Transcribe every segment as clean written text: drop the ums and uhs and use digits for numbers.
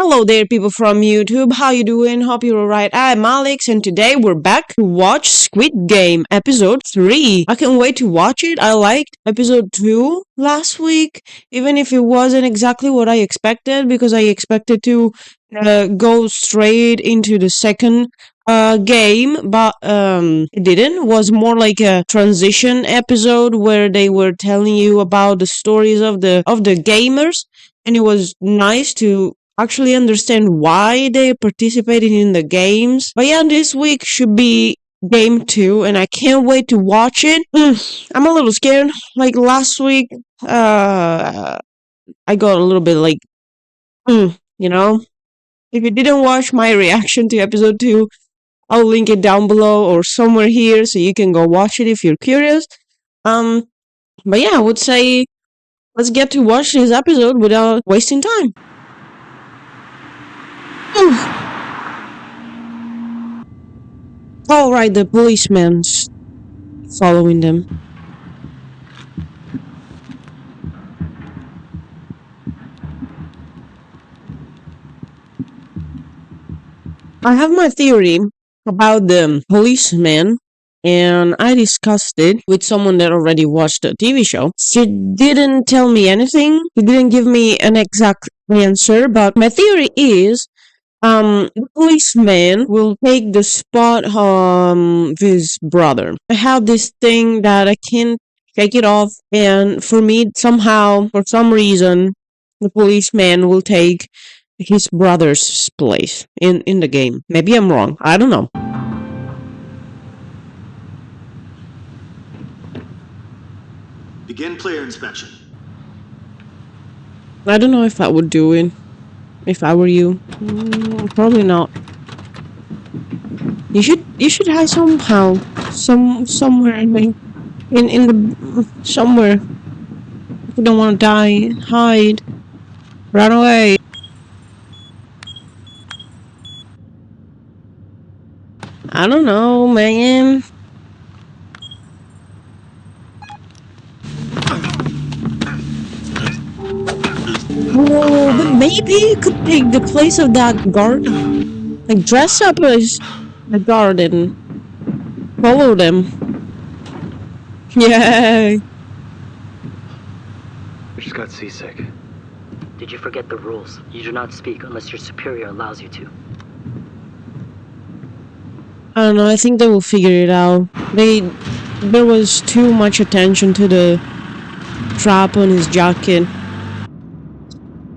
Hello there, people from YouTube. How you doing? Hope you're alright. I'm Alex, and today we're back to watch Squid Game episode 3. I can't wait to watch it. I liked episode 2 last week, even if it wasn't exactly what I expected, because I expected to go straight into the second game, but it didn't. It was more like a transition episode where they were telling you about the stories of the gamers, and it was nice to actually understand why they participated in the games. But yeah, this week should be game 2, and I can't wait to watch it. I'm a little scared. Like last week, I got a little bit like, you know. If you didn't watch my reaction to episode 2, I'll link it down below or somewhere here so you can go watch it if you're curious. But yeah, I would say let's get to watch this episode without wasting time. Alright, the policeman's following them. I have my theory about the policeman, and I discussed it with someone that already watched the TV show. She didn't tell me anything. She didn't give me an exact answer, but my theory is the policeman will take the spot of his brother. I have this thing that I can't shake it off, and for me, somehow, for some reason, the policeman will take his brother's place in the game. Maybe I'm wrong. I don't know. Begin player inspection. I don't know if I would do it if I were you. Probably not. You should hide somehow, somewhere in the somewhere. If you don't want to die, hide, run away. I don't know, man. Oh, but maybe you could take the place of that guard. Like, dress up as the guard and follow them. Yay! I just got seasick. Did you forget the rules? You do not speak unless your superior allows you to. I don't know, I think they will figure it out. There was too much attention to the strap on his jacket.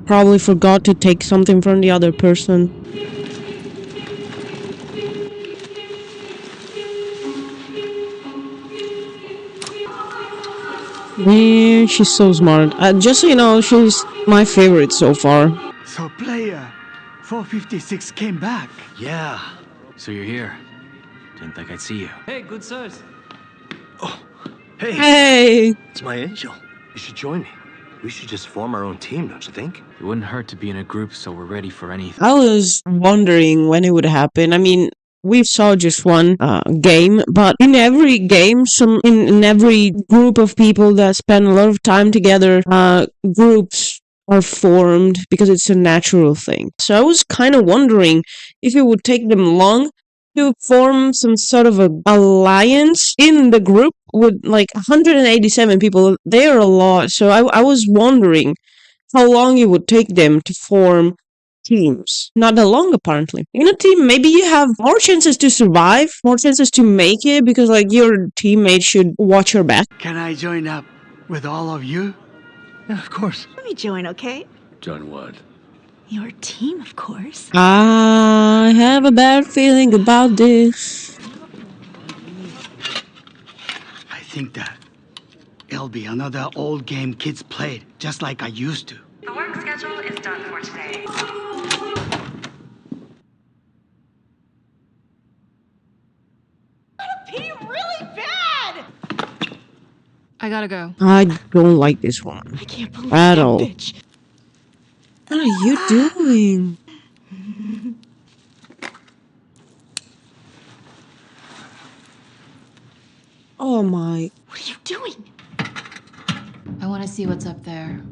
Probably forgot to take something from the other person. Man, she's so smart. Just so you know, she's my favorite so far. So player 456 came back. Yeah. So you're here. Didn't think I'd see you. Hey, good sirs. Oh, hey. Hey! It's my angel. You should join me. We should just form our own team, don't you think? It wouldn't hurt to be in a group so we're ready for anything. I was wondering when it would happen. I mean, we saw just one game, but in every game, in every group of people that spend a lot of time together, groups are formed because it's a natural thing. So I was kind of wondering if it would take them long to form some sort of an alliance in the group with like 187 people. They are a lot, so I was wondering how long it would take them to form teams. Not that long, apparently. In a team, maybe you have more chances to survive, more chances to make it, because like your teammates should watch your back. Can I join up with all of you? Yeah, of course. Let me join, okay? Join what? Your team, of course. I have a bad feeling about this. I think that it'll be another old game kids played, just like I used to. The work schedule is done for today. Team really bad! I gotta go. I don't like this one I can't believe at that all. bitch. What are you doing? Oh my. What are you doing? I want to see what's up there.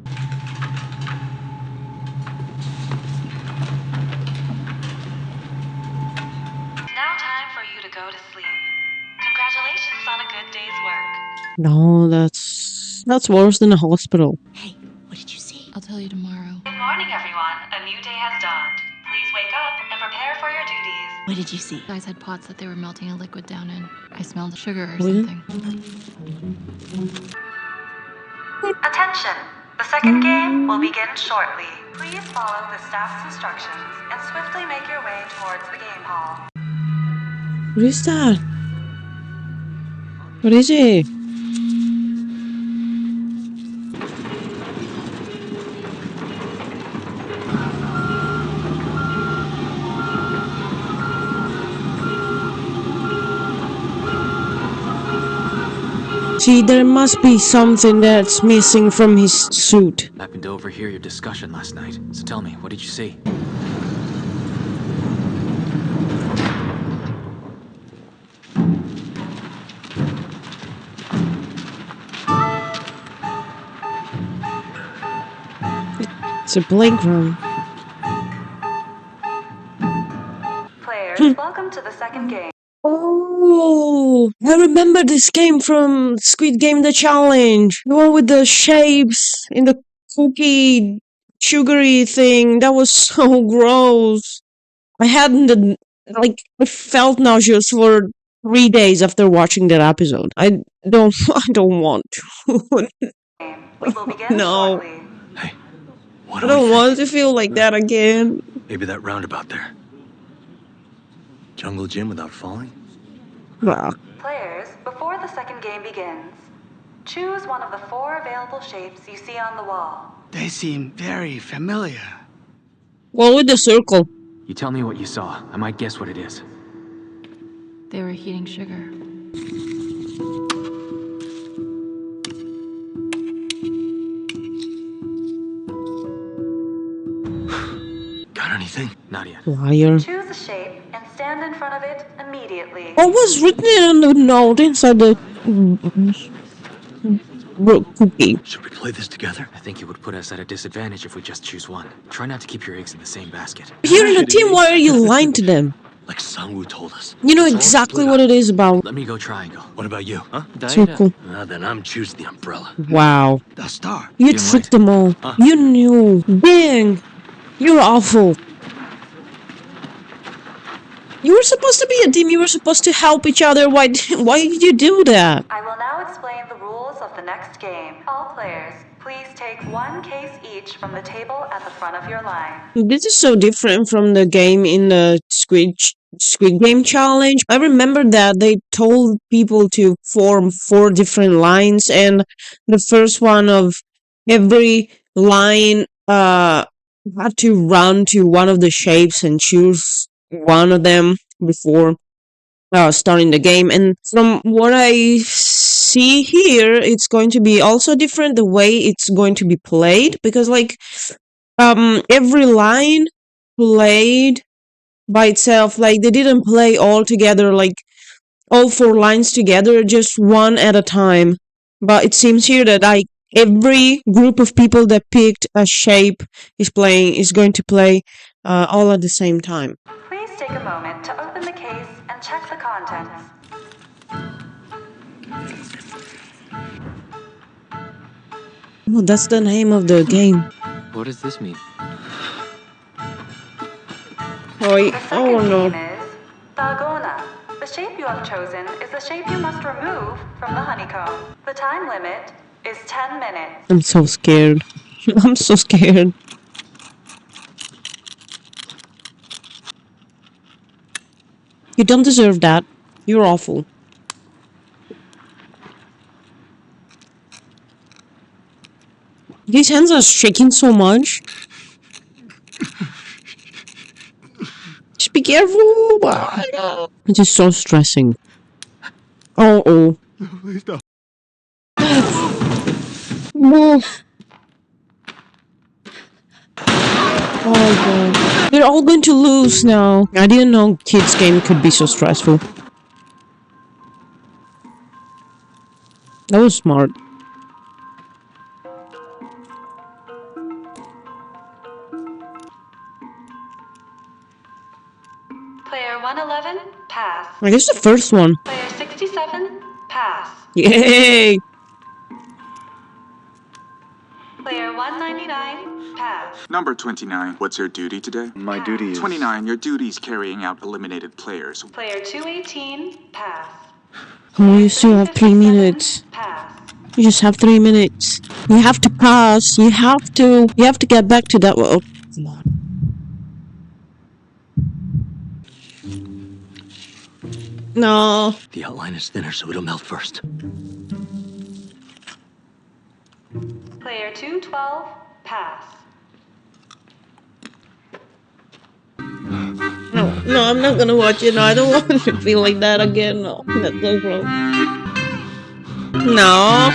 day's work. No, that's worse than a hospital. Hey, what did you see? I'll tell you tomorrow. Good morning, everyone. A new day has dawned. Please wake up and prepare for your duties. What did you see? Guys had pots that they were melting a liquid down in. I smelled sugar or Really? something. Attention! The second game will begin shortly. Please follow the staff's instructions and swiftly make your way towards the game hall. What is that? What is it? See, there must be something that's missing from his suit. Happened to overhear your discussion last night. So tell me, what did you see? It's a playground. Players, welcome to the second game. Oh, I remember this game from Squid Game the Challenge. The one with the shapes in the cookie sugary thing. That was so gross. I hadn't, I felt nauseous for 3 days after watching that episode. I don't, I don't want to. We will begin No. shortly. Hey, what I do don't we want to feel like that again. think? Maybe that roundabout there. Jungle gym without falling? Well, Players, before the second game begins, choose one of the 4 available shapes you see on the wall. They seem very familiar. well, with the circle. You tell me what you saw. I might guess what it is. They were heating sugar. Got anything? Not yet. Liar. Choose a shape and stand in front of it immediately. What was written in the note inside the cookie? Should we play this together? I think it would put us at a disadvantage if we just choose one. Try not to keep your eggs in the same basket. You're in a team, why are you lying to them? Like Sangwoo told us. You know Let's all exactly split what up. it is about. Let me go triangle. What about you? Huh? Circle. Then I'm choosing the umbrella. Wow. The star. You You're tricked right. them all. Huh? You knew. Dang. You're awful. You were supposed to be a team. You were supposed to help each other. Why did you do that? I will now explain the rules of the next game. All players, please take 1 case each from the table at the front of your line. This is so different from the game in the Squid Game challenge. I remember that they told people to form 4 different lines, and the first one of every line had to run to one of the shapes and choose one of them before starting the game. And from what I see here, it's going to be also different the way it's going to be played, because every line played by itself. Like, they didn't play all together, like all 4 lines together, just one at a time. But it seems here that every group of people that picked a shape is going to play all at the same time. Please take a moment to open the case and check the contents. Oh, that's the name of the game. What does this mean? Oh, The second oh no. game is Dalgona. The shape you have chosen is the shape you must remove from the honeycomb. The time limit is 10 minutes. I'm so scared. I'm so scared. You don't deserve that. You're awful. These hands are shaking so much. Just be careful. It is so stressing. Oh. Move. Oh god. They're all going to lose now. I didn't know kids' game could be so stressful. That was smart. Player 111, pass. I guess the first one. Player 67, pass. Yay! Player 199, pass. Number 29, what's your duty today? My duty is... 29, your duty's carrying out eliminated players. Player 218, pass. Oh, you still have 3 minutes. Pass. You just have 3 minutes. You have to pass. You have to get back to that. Oh, come on. No. The outline is thinner, so it'll melt first. Player 212, pass. No, I'm not gonna watch it. No, I don't want to feel like that again. No, that's so gross. No.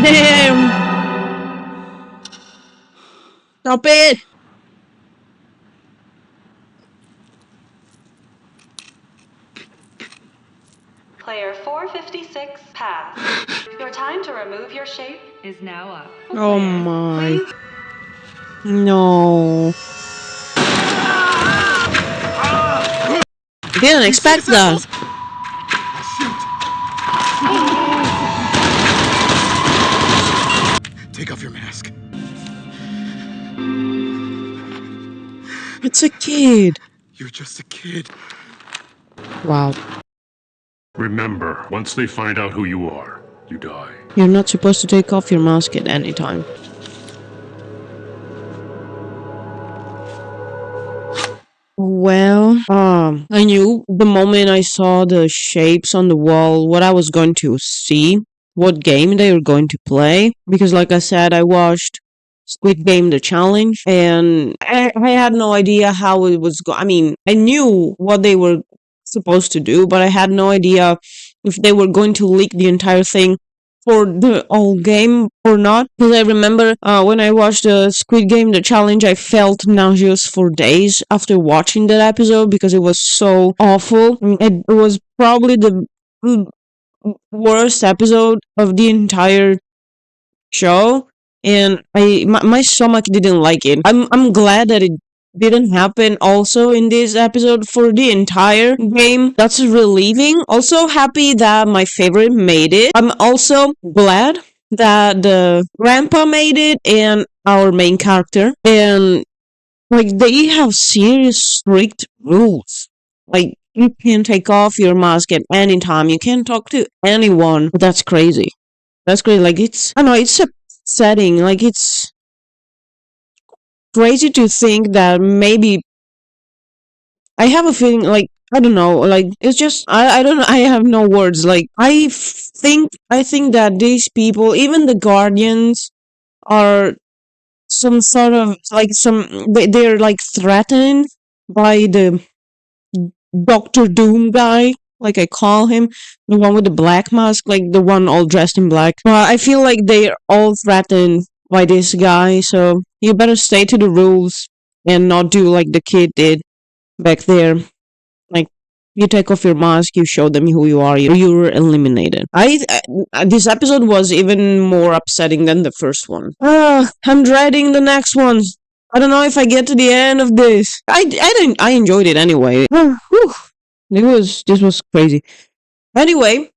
Damn. Stop it. Player 456, pass. Your time to remove your shape is now up. Oh my. No. Didn't expect that. Take off your mask. It's a kid. You're just a kid. Wow. Remember, once they find out who you are, you die. You're not supposed to take off your mask at any time. Well, I knew the moment I saw the shapes on the wall what I was going to see, what game they were going to play. Because like I said, I watched Squid Game the challenge and I had no idea how it was I mean, I knew what they were supposed to do, but I had no idea if they were going to leak the entire thing for the whole game or not. Because I remember when I watched the Squid Game the challenge, I felt nauseous for days after watching that episode because it was so awful. It was probably the worst episode of the entire show, and my stomach didn't like it. I'm glad that it didn't happen also in this episode for the entire game. That's relieving. Also happy that my favorite made it. I'm also glad that the grandpa made it and our main character. And like they have serious strict rules. Like you can take off your mask at any time. You can't talk to anyone. That's crazy. That's crazy. Like I don't know, it's upsetting. Like it's crazy to think that maybe I have a feeling like I don't know, like it's just I don't know, I have no words. Like I think that these people, even the guardians, are some sort of like they're like threatened by the Doctor Doom guy, like I call him, the one with the black mask, like the one all dressed in black. I feel like they're all threatened by this guy, so you better stay to the rules and not do like the kid did back there. Like, you take off your mask, you show them who you are, you're eliminated. This episode was even more upsetting than the first one. I'm dreading the next ones. I don't know if I get to the end of this. I enjoyed it anyway. This was crazy. Anyway,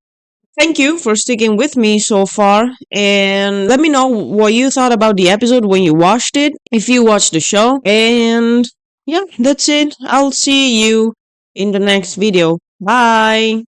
thank you for sticking with me so far, and let me know what you thought about the episode when you watched it, if you watched the show, and yeah, that's it. I'll see you in the next video. Bye!